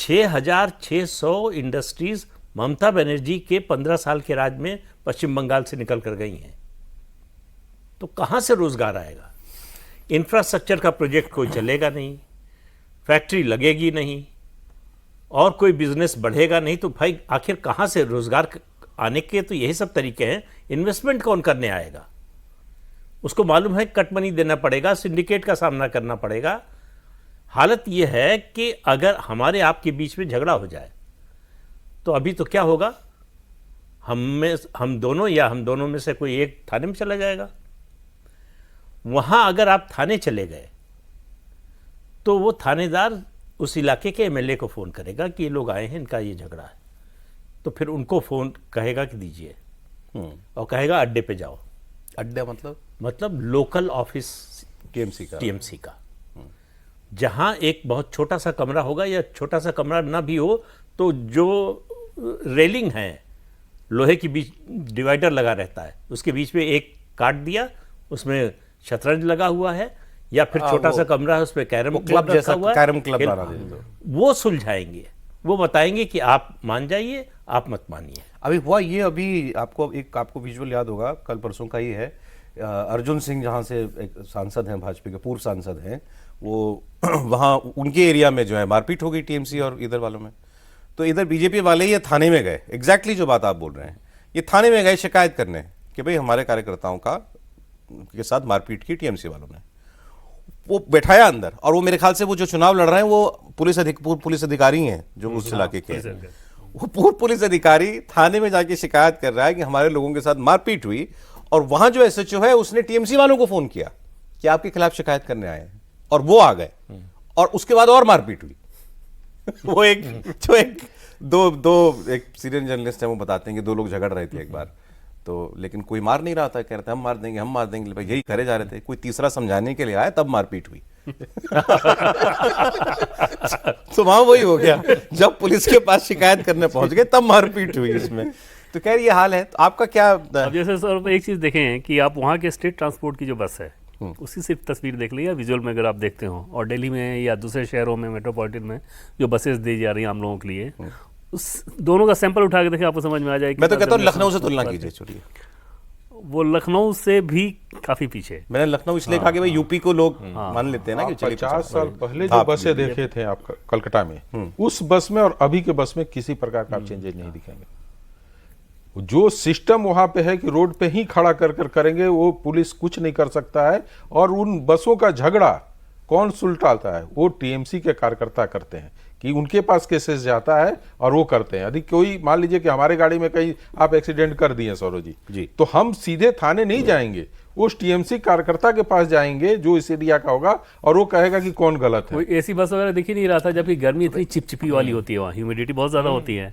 6,600 industries Mamata Banerjee के 15 साल के राज में पश्चिम बंगाल से निकल कर गई हैं। तो कहाँ से रोजगार आएगा? इंफ्रास्ट्रक्चर का प्रोजेक्ट कोई चलेगा नहीं, फैक्ट्री लगेगी नहीं, और कोई बिजनेस बढ़ेगा नहीं। तो भाई आखिर कहाँ से रोजगार आने के तो यही सब तरीके हैं। इन्वेस्टमेंट कौन करने आएगा? उसको मालूम है कट मनी देना पड़ेगा, सिंडिकेट का सामना करना पड़ेगा। हालत यह है कि अगर हमारे आपके बीच में झगड़ा हो जाए तो अभी तो क्या होगा, हम दोनों में से कोई एक थाने में चला जाएगा। वहां अगर आप थाने चले गए तो वो थानेदार उस इलाके के एमएलए को फ़ोन करेगा कि ये लोग आए हैं, इनका ये झगड़ा है। तो फिर उनको फ़ोन कहेगा कि दीजिए, और कहेगा अड्डे पे जाओ। अड्डा मतलब लोकल ऑफिस टीएमसी का जहां एक बहुत छोटा सा कमरा होगा, या छोटा सा कमरा ना भी हो तो जो रेलिंग है लोहे की बीच डिवाइडर लगा रहता है, उसके बीच में एक काट दिया, उसमें शतरंज लगा हुआ है, या फिर छोटा सा कमरा है उसमें कैरम क्लब जैसा कैरम क्लब बना देंगे। वो सुलझाएंगे, वो बताएंगे कि आप मान जाइए, आप मत मानिए। अभी हुआ ये, अभी आपको विजुअल याद होगा, कल परसों का ही है। अर्जुन सिंह जहाँ से एक सांसद हैं, भाजपा के पूर्व सांसद हैं, वो वहाँ उनके एरिया में जो है मारपीट हो गई टीएमसी और इधर वालों में। तो इधर बीजेपी वाले ये थाने में गए, एग्जैक्टली जो बात आप बोल रहे हैं, ये थाने में गए शिकायत करने कि भाई हमारे कार्यकर्ताओं के साथ मारपीट की टीएमसी वालों ने। वो बैठाया अंदर, और वो मेरे ख्याल से वो जो चुनाव लड़ रहे हैं वो पुलिस अधिकारी हैं जो उस इलाके के हैं। वो पूर्व पुलिस अधिकारी थाने में जाके शिकायत कर रहा है कि हमारे लोगों के साथ मारपीट हुई, और वहां जो एसएचओ है उसने टीएमसी वालों को फोन किया कि आपके खिलाफ शिकायत करने आए हैं, और वो आ गए, और उसके बाद और मारपीट हुई। वो एक सीनियर जर्नलिस्ट है, वो बताते हैं कि दो लोग झगड़ रहे थे एक बार, तो लेकिन कोई मार नहीं रहा था, कह रहे थे हम मार देंगे भाई, यही करे जा रहे थे, कोई तीसरा समझाने के लिए आया, तब मारपीट हुई। तो वहां वही हो गया, जब पुलिस के पास शिकायत करने पहुंच गए तब मारपीट हुई इसमें। तो कह रही ये हाल है। तो आपका क्या? अब जैसे सर एक चीज़ देखें कि आप वहाँ के स्टेट ट्रांसपोर्ट की जो बस है उसकी सिर्फ तस्वीर देख लीजिए, विजुअल में अगर आप देखते हो, और दिल्ली में या दूसरे शहरों में मेट्रोपॉलिटन में जो बसेस दी जा रही हैं आम लोगों के लिए, उस दोनों का सैंपल उठा के देखें, आपको समझ में आ जाएगा। मैं तो कहता हूँ लखनऊ से तुलना कीजिए, छोड़िए, वो लखनऊ से भी काफी पीछे। मैंने लखनऊ इसलिए कहा कि भाई यूपी को लोग मान लेते हैं ना कि 50 साल पहले जो बसें देखे थे आप कलकत्ता में, उस बस में और अभी के बस में किसी प्रकार का आप चेंजेस नहीं दिखेंगे। जो सिस्टम वहां पे है कि रोड पे ही खड़ा कर करेंगे, वो पुलिस कुछ नहीं कर सकता है। और उन बसों का झगड़ा कौन सुलटाता है? वो टीएमसी के कार्यकर्ता करते हैं कि उनके पास केसेस जाता है और वो करते हैं। यदि कोई मान लीजिए कि हमारे गाड़ी में कहीं आप एक्सीडेंट कर दिए सौरभ जी, तो हम सीधे थाने नहीं जाएंगे, उस टीएमसी कार्यकर्ता के पास जाएंगे जो इस एरिया का होगा, और वो कहेगा कि कौन गलत है। कोई एसी बस वगैरह दिख ही नहीं रहा था, जबकि गर्मी इतनी चिपचिपी वाली होती है, वहाँ ह्यूमिडिटी बहुत ज्यादा होती है,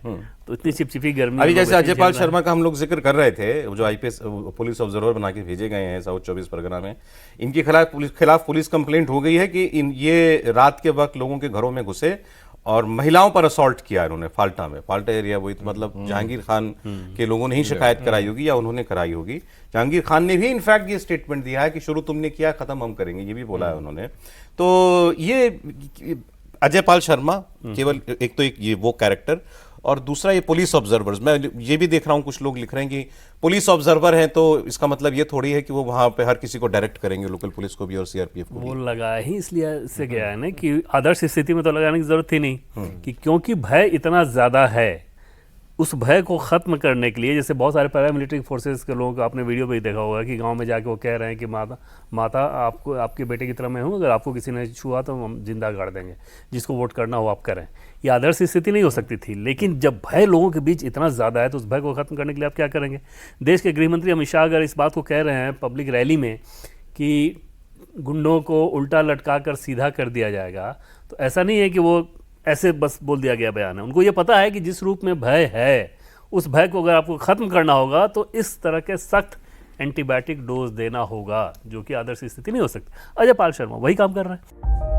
तो इतनी चिपचिपी गर्मी। अभी जैसे अजयपाल शर्मा का हम लोग जिक्र कर रहे थे, जो आईपीएस पुलिस ऑब्जर्वर बना के भेजे गए हैं साउथ 24 परगना में, इनके खिलाफ पुलिस कंप्लेंट हो गई है कि ये रात के वक्त लोगों के घरों में घुसे और महिलाओं पर असॉल्ट किया इन्होंने। फाल्टा एरिया, वो मतलब जहांगीर खान के लोगों ने ही शिकायत कराई होगी या उन्होंने कराई होगी। जहांगीर खान ने भी इनफैक्ट ये स्टेटमेंट दिया है कि शुरू तुमने किया, खत्म हम करेंगे, ये भी बोला है उन्होंने। तो ये अजयपाल शर्मा केवल एक तो ये वो कैरेक्टर, और दूसरा ये पुलिस ऑब्जर्वर्स। मैं ये भी देख रहा हूँ कुछ लोग लिख रहे हैं कि पुलिस ऑब्जर्वर हैं, तो इसका मतलब ये थोड़ी है कि वो वहां पे हर किसी को डायरेक्ट करेंगे, लोकल पुलिस को भी और सीआरपीएफ को भी। वो लगाया ही इसलिए से गया है ना कि आदर्श स्थिति में तो लगाने की जरूरत थी नहीं, कि क्योंकि भय इतना ज्यादा है, उस भय को खत्म करने के लिए, जैसे बहुत सारे पैरामिलिट्री फोर्सेस के लोगों को आपने वीडियो में ही देखा होगा कि गांव में जाके वो कह रहे हैं कि माता आपको, आपके बेटे की तरह मैं हूँ, अगर आपको किसी ने छुआ तो हम जिंदा गाड़ देंगे, जिसको वोट करना हो आप करें। ये आदर्श स्थिति नहीं हो सकती थी, लेकिन जब भय लोगों के बीच इतना ज़्यादा है तो उस भय को ख़त्म करने के लिए आप क्या करेंगे? देश के गृहमंत्री अमित शाह अगर इस बात को कह रहे हैं पब्लिक रैली में कि गुंडों को उल्टा लटका कर सीधा कर दिया जाएगा, तो ऐसा नहीं है कि वो ऐसे बस बोल दिया गया बयान है। उनको ये पता है कि जिस रूप में भय है, उस भय को अगर आपको ख़त्म करना होगा तो इस तरह के सख्त एंटीबायोटिक डोज देना होगा, जो कि आदर्श स्थिति नहीं हो सकती। अजयपाल शर्मा वही काम कर रहे हैं।